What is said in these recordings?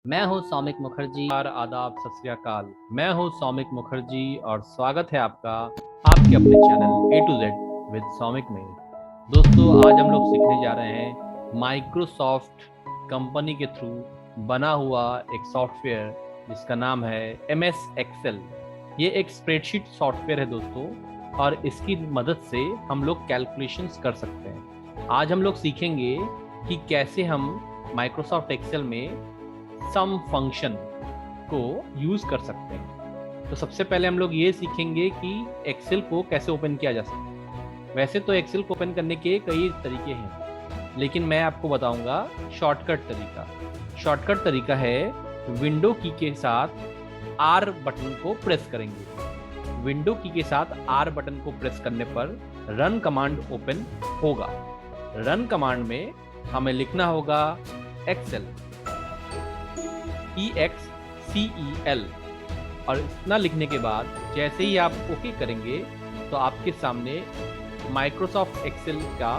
मैं हूं सौमिक मुखर्जी। नमस्कार, आदाब, सत श्री अकाल। मैं हूं सौमिक मुखर्जी और स्वागत है आपका आपके अपने channel A to Z with Soumik में। दोस्तों, आज हम लोग सीखने जा रहे हैं माइक्रोसॉफ्ट कंपनी के थ्रू बना हुआ एक सॉफ्टवेयर जिसका नाम है एमएस एक्सेल। ये एक स्प्रेडशीट सॉफ्टवेयर है दोस्तों, और इसकी मदद से हम लोग कैलकुलेशंस कर सकते हैं। आज हम लोग सीखेंगे कि कैसे हम माइक्रोसॉफ्ट एक्सेल में सम फंक्शन को यूज कर सकते हैं। तो सबसे पहले हम लोग ये सीखेंगे कि एक्सेल को कैसे ओपन किया जा सकता है। वैसे तो एक्सेल को ओपन करने के कई तरीके हैं, लेकिन मैं आपको बताऊंगा शॉर्टकट तरीका। शॉर्टकट तरीका है विंडो की के साथ आर बटन को प्रेस करेंगे। विंडो की के साथ आर बटन को प्रेस करने पर रन कमांड ओपन होगा। रन कमांड में हमें लिखना होगा एक्सेल, EXCEL, और इतना लिखने के बाद जैसे ही आप ओके करेंगे तो आपके सामने माइक्रोसॉफ्ट एक्सेल का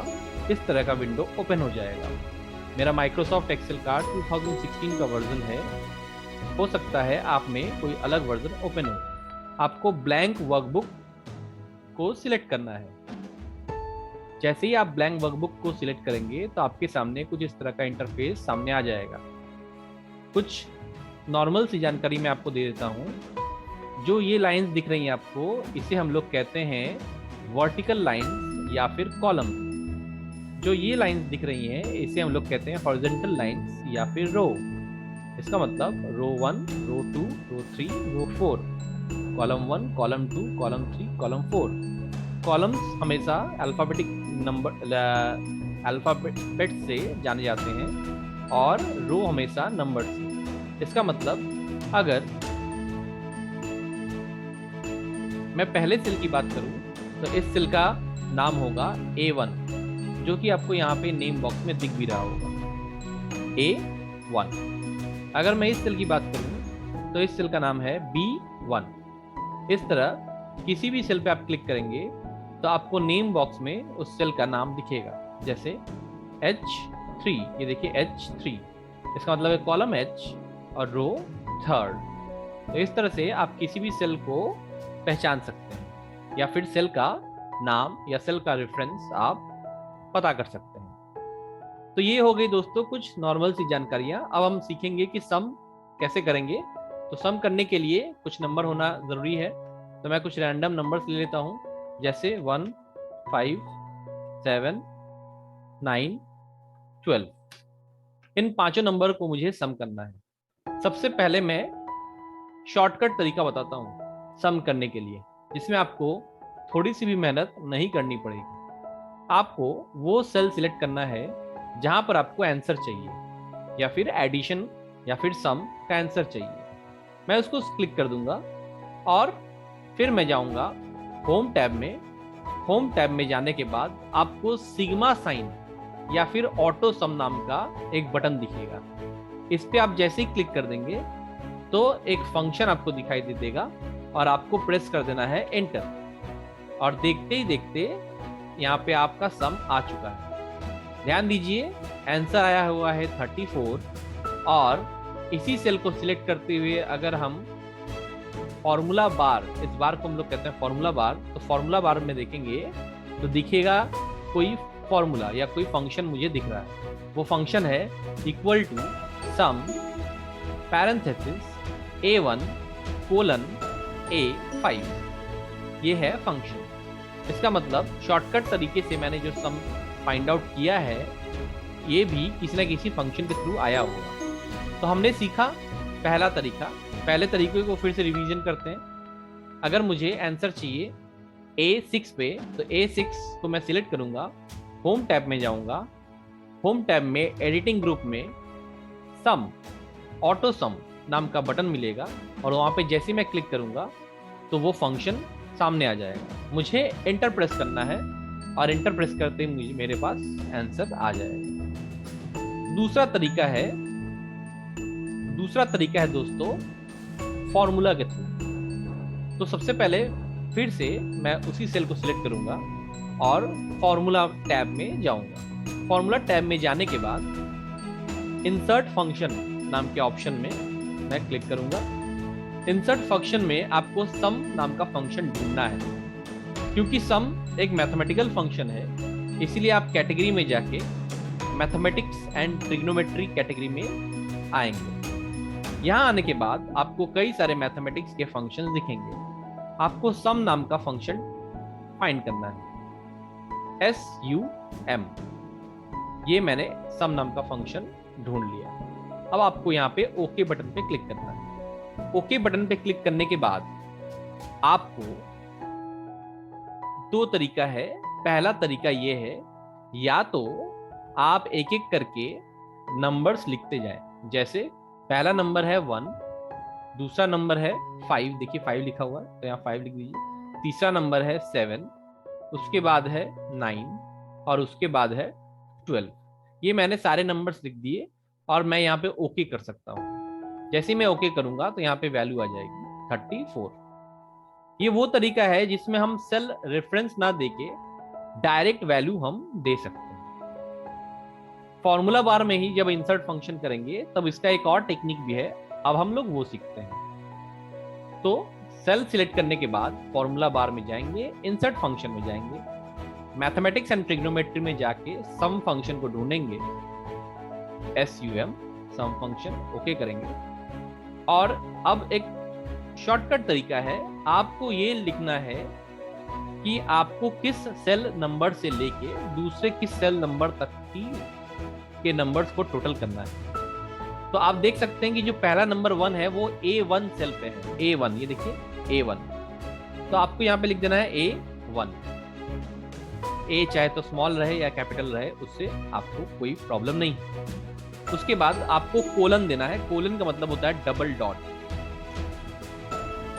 इस तरह का विंडो ओपन हो जाएगा। मेरा माइक्रोसॉफ्ट एक्सेल का 2016 का वर्जन है। हो सकता है आप में कोई अलग वर्जन ओपन हो। आपको ब्लैंक वर्कबुक को सिलेक्ट करना है। जैसे ही आप ब्लैंक वर्कबुक को सिलेक्ट करेंगे तो आपके सामने कुछ इस तरह का इंटरफेस सामने आ जाएगा। कुछ नॉर्मल सी जानकारी मैं आपको दे देता हूँ। जो ये लाइंस दिख रही हैं आपको, इसे हम लोग कहते हैं वर्टिकल लाइंस या फिर कॉलम। जो ये लाइंस दिख रही हैं इसे हम लोग कहते हैं हॉरिजॉन्टल लाइंस या फिर रो। इसका मतलब रो 1, रो 2, रो 3, रो 4, column 1, column 2, column 3, column 4। Columns हमेशा अल्फाबेटिक नंबर अल्फाबेट से जाने जाते हैं और रो हमेशा नंबर से। इसका मतलब अगर मैं पहले सेल की बात करूं तो इस सेल का नाम होगा A1, जो कि आपको यहाँ पे नेम बॉक्स में दिख भी रहा होगा, A1। अगर मैं इस सेल की बात करूं तो इस सेल का नाम है B1। इस तरह किसी भी सेल पे आप क्लिक करेंगे तो आपको नेम बॉक्स में उस सेल का नाम दिखेगा। जैसे H3, ये देखिए H3, इसका मतलब है कॉलम H और रो 3rd। तो इस तरह से आप किसी भी सेल को पहचान सकते हैं या फिर सेल का नाम या सेल का रेफरेंस आप पता कर सकते हैं। तो ये हो गई दोस्तों कुछ नॉर्मल सी जानकारियां। अब हम सीखेंगे कि सम कैसे करेंगे। तो सम करने के लिए कुछ नंबर होना जरूरी है। तो मैं कुछ रैंडम नंबर्स ले लेता हूं, जैसे 1, 5, 7, 9, 12। इन पांचों नंबर को मुझे सम करना है। सबसे पहले मैं शॉर्टकट तरीका बताता हूँ सम करने के लिए, जिसमें आपको थोड़ी सी भी मेहनत नहीं करनी पड़ेगी। आपको वो सेल सिलेक्ट करना है जहां पर आपको आंसर चाहिए, या फिर एडिशन या फिर सम का आंसर चाहिए। मैं उसको क्लिक कर दूंगा और फिर मैं जाऊंगा होम टैब में। होम टैब में जाने के बाद आपको सिग्मा साइन या फिर ऑटो सम नाम का एक बटन दिखेगा। इस पे आप जैसे ही क्लिक कर देंगे तो एक फंक्शन आपको दिखाई दे देगा और आपको प्रेस कर देना है एंटर, और देखते ही देखते यहाँ पे आपका सम आ चुका है। ध्यान दीजिए, आंसर आया हुआ है 34। और इसी सेल को सिलेक्ट करते हुए अगर हम फॉर्मूला बार, इस बार को हम लोग कहते हैं फॉर्मूला बार, तो फॉर्मूला बार में देखेंगे तो दिखेगा कोई फॉर्मूला या कोई फंक्शन मुझे दिख रहा है। वो फंक्शन है equal to sum parenthesis A1 colon A5। ये है फंक्शन। इसका मतलब शॉर्टकट तरीके से मैंने जो सम फाइंड आउट किया है, ये भी किसी ना किसी फंक्शन के थ्रू आया होगा। तो हमने सीखा पहला तरीका। पहले तरीके को फिर से रिवीजन करते हैं। अगर मुझे आंसर चाहिए A6 पे, तो A6 को मैं सिलेक्ट करूंगा, होम टैब में जाऊंगा। होम टैब में एडिटिंग ग्रुप में सम, ऑटो सम नाम का बटन मिलेगा, और वहाँ पे जैसे मैं क्लिक करूंगा तो वो फंक्शन सामने आ जाएगा। मुझे एंटर प्रेस करना है और एंटर प्रेस करते ही मुझे मेरे पास आंसर आ जाएगा। दूसरा तरीका है दोस्तों फॉर्मूला के थ्रू। तो सबसे पहले फिर से मैं उसी सेल को सिलेक्ट करूंगा और फॉर्मूला टैब में जाऊंगा। फॉर्मूला टैब में जाने के बाद इंसर्ट फंक्शन नाम के ऑप्शन में मैं क्लिक करूंगा। इंसर्ट फंक्शन में आपको सम नाम का फंक्शन ढूंढना है। क्योंकि सम एक मैथमेटिकल फंक्शन है, इसीलिए आप कैटेगरी में जाके मैथमेटिक्स एंड ट्रिग्नोमेट्री कैटेगरी में आएंगे। यहाँ आने के बाद आपको कई सारे मैथमेटिक्स के फंक्शंस दिखेंगे। आपको सम नाम का फंक्शन फाइंड करना है, SUM। ये मैंने सम नाम का फंक्शन ढूंढ लिया। अब आपको यहाँ पे ओके बटन पे क्लिक करना है। ओके बटन पे क्लिक करने के बाद आपको दो तरीका है। पहला तरीका ये है, या तो आप एक एक करके नंबर्स लिखते जाएं। जैसे पहला नंबर है 1, दूसरा नंबर है 5, देखिए 5 लिखा हुआ है तो यहाँ 5 लिख दीजिए। तीसरा नंबर है 7, उसके बाद है 9 और उसके बाद है 12। ये मैंने सारे नंबर्स लिख दिए और मैं यहाँ पे ओके कर सकता हूँ। जैसे मैं ओके करूंगा तो यहाँ पे वैल्यू आ जाएगी 34। ये वो तरीका है जिसमें हम सेल रेफरेंस ना देके डायरेक्ट वैल्यू हम दे सकते हैं। फॉर्मूला बार में ही जब इंसर्ट फंक्शन करेंगे तब इसका एक और टेक्निक भी है, अब हम लोग वो सीखते हैं। तो सेल सिलेक्ट करने के बाद फॉर्मूला बार में जाएंगे, इंसर्ट फंक्शन में जाएंगे, मैथमेटिक्स एंड ट्रिग्नोमेट्री में जाके सम फंक्शन को ढूंढेंगे, SUM सम फंक्शन, ओके करेंगे। और अब एक शॉर्टकट तरीका है, आपको ये लिखना है कि आपको किस सेल नंबर से लेके दूसरे किस सेल नंबर तक के नंबर्स को टोटल करना है। तो आप देख सकते हैं कि जो पहला नंबर 1 है वो A1 सेल पे है, A1, ये देखिए A1। तो आपको यहाँ पे लिख देना है A1। A चाहे तो स्मॉल रहे या कैपिटल रहे, उससे आपको कोई प्रॉब्लम नहीं। उसके बाद आपको कोलन देना है। कोलन का मतलब होता है डबल डॉट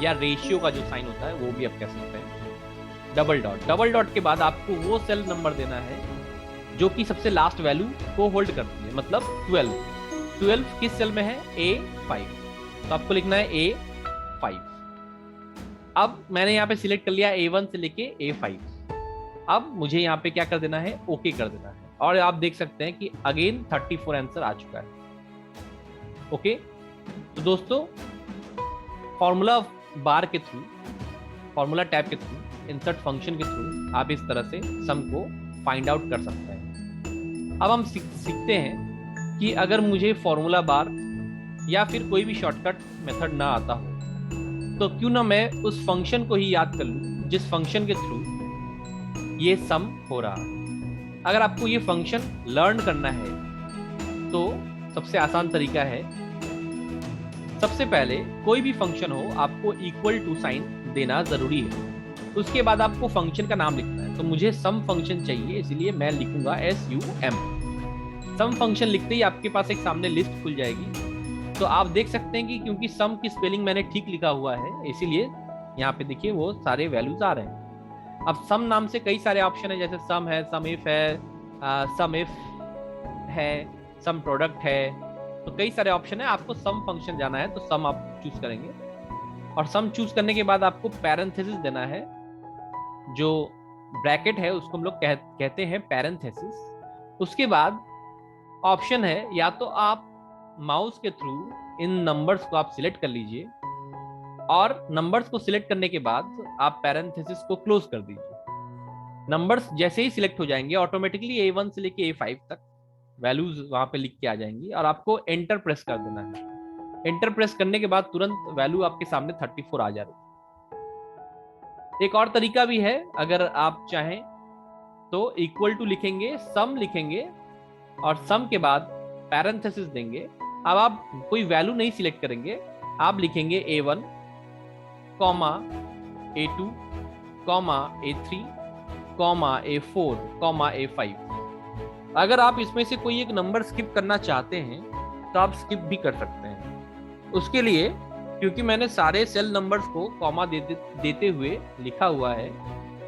या रेशियो का जो साइन होता है वो भी आप कह सकते हैं, डबल डॉट। डबल डॉट के बाद आपको वो सेल नंबर देना है जो कि सबसे लास्ट वैल्यू को होल्ड करती है, मतलब 12। 12 किस सेल में है? A5। तो आपको लिखना है A5। अब मैंने यहाँ पे सिलेक्ट कर लिया A1 से लेके A5। अब मुझे यहाँ पे क्या कर देना है? ओके कर देना है। और आप देख सकते हैं कि अगेन 34 आंसर आ चुका है। ओके, तो दोस्तों फॉर्मूला बार के थ्रू, फॉर्मूला टैब के थ्रू, इंसर्ट फंक्शन के थ्रू आप इस तरह से सम को फाइंड आउट कर सकते हैं। अब हम सीखते हैं कि अगर मुझे फॉर्मूला बार या फिर कोई भी शॉर्टकट मेथड ना आता हो तो क्यों ना मैं उस फंक्शन को ही याद कर लूं जिस फंक्शन के थ्रू ये सम हो रहा। अगर आपको ये फंक्शन लर्न करना है तो सबसे आसान तरीका है, सबसे पहले कोई भी फंक्शन हो आपको इक्वल टू साइन देना जरूरी है। उसके बाद आपको फंक्शन का नाम लिखना है। तो मुझे सम फंक्शन चाहिए, इसलिए मैं लिखूंगा SUM। सम फंक्शन लिखते ही आपके पास एक सामने लिस्ट खुल जाएगी। तो आप देख सकते हैं कि क्योंकि सम की स्पेलिंग मैंने ठीक लिखा हुआ है, इसीलिए यहाँ पे देखिए वो सारे वैल्यूज आ रहे हैं। अब सम नाम से कई सारे ऑप्शन है, जैसे सम है, सम इफ है, सम इफ है, सम प्रोडक्ट है, तो कई सारे ऑप्शन है। आपको सम फंक्शन जाना है तो सम आप चूज करेंगे और सम चूज करने के बाद आपको पैरेंथेसिस देना है। जो ब्रैकेट है उसको हम लोग कहते हैं पैरेंथेसिस। उसके बाद ऑप्शन है, या तो आप माउस के थ्रू इन नंबर्स को आप सिलेक्ट कर लीजिए और नंबर्स को सिलेक्ट करने के बाद आप पैरेंथेसिस को क्लोज कर दीजिए। नंबर्स जैसे ही सिलेक्ट हो जाएंगे ऑटोमेटिकली A1 से लेके A5 तक वैल्यूज वहां पे लिख के आ जाएंगी और आपको एंटर प्रेस कर देना है। एंटर प्रेस करने के बाद तुरंत वैल्यू आपके सामने 34 आ जा रही है। एक और तरीका भी है, अगर आप चाहें तो इक्वल टू लिखेंगे, सम लिखेंगे और सम के बाद पैरेंथेसिस देंगे। अब आप कोई वैल्यू नहीं सिलेक्ट करेंगे, आप लिखेंगे A1, A2, A3, A4, A5। अगर आप इसमें से कोई एक नंबर स्किप करना चाहते हैं तो आप स्किप भी कर सकते हैं। उसके लिए क्योंकि मैंने सारे सेल नंबर्स को कॉमा देते हुए लिखा हुआ है,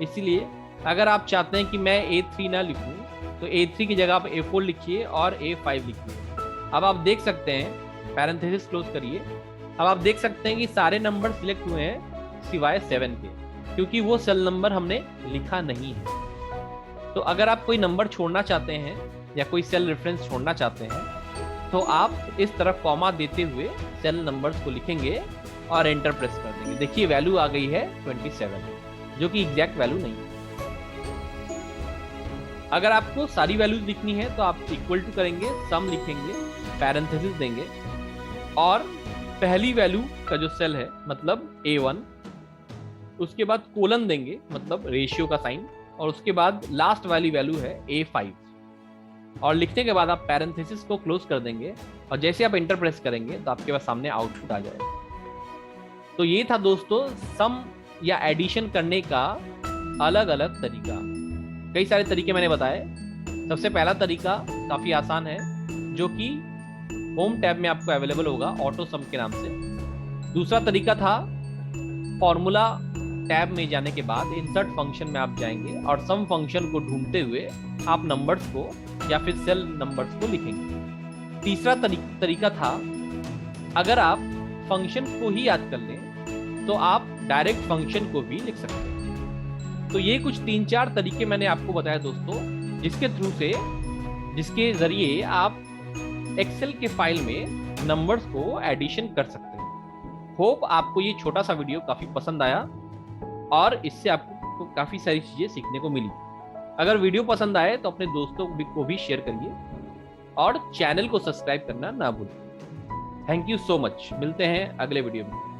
इसलिए अगर आप चाहते हैं कि मैं A3 ना लिखूं तो A3 की जगह आप A4 लिखिए और A5 लिखिए। अब आप देख सकते हैं, पैरेंथेसिस क्लोज करिए। अब आप देख सकते हैं कि सारे नंबर सिलेक्ट हुए हैं सिवाय 7 के, क्योंकि वो सेल नंबर हमने लिखा नहीं है। तो अगर आप कोई नंबर छोड़ना चाहते हैं या कोई सेल रेफरेंस छोड़ना चाहते हैं तो आप इस तरह कॉमा देते हुए सेल नंबर्स को लिखेंगे और एंटर प्रेस कर देंगे। देखिए वैल्यू आ गई है 27, जो कि एग्जैक्ट वैल्यू नहीं है। अगर आपको सारी वैल्यूज लिखनी है तो आप इक्वल टू करेंगे, सम लिखेंगे, पैरेंथेसिस देंगे और पहली वैल्यू का जो सेल है मतलब A1, उसके बाद कोलन देंगे मतलब रेशियो का साइन, और उसके बाद लास्ट वाली वैल्यू है A5 और लिखने के बाद आप पैरेंथेसिस को क्लोज कर देंगे और जैसे आप एंटर प्रेस करेंगे तो आपके पास सामने आउटपुट आ जाएगा। तो ये था दोस्तों सम या एडिशन करने का अलग अलग तरीका। कई सारे तरीके मैंने बताए। सबसे पहला तरीका काफी आसान है, जो कि होम टैब में आपको अवेलेबल होगा ऑटो सम के नाम से। दूसरा तरीका था फॉर्मूला टैब में जाने के बाद इंसर्ट फंक्शन में आप जाएंगे और सम फंक्शन को ढूंढते हुए आप नंबर्स को या फिर सेल नंबर्स को लिखेंगे। तीसरा तरीका था अगर आप फंक्शन को ही याद कर लें तो आप डायरेक्ट फंक्शन को भी लिख सकते हैं। तो ये कुछ 3-4 तरीके मैंने आपको बताया दोस्तों, जिसके जरिए आप एक्सेल के फाइल में नंबर्स को एडिशन कर सकते हैं। होप आपको ये छोटा सा वीडियो काफी पसंद आया और इससे आपको काफी सारी चीजें सीखने को मिली। अगर वीडियो पसंद आए तो अपने दोस्तों को भी शेयर करिए और चैनल को सब्सक्राइब करना ना भूलिए। Thank you so much. मिलते हैं अगले वीडियो में।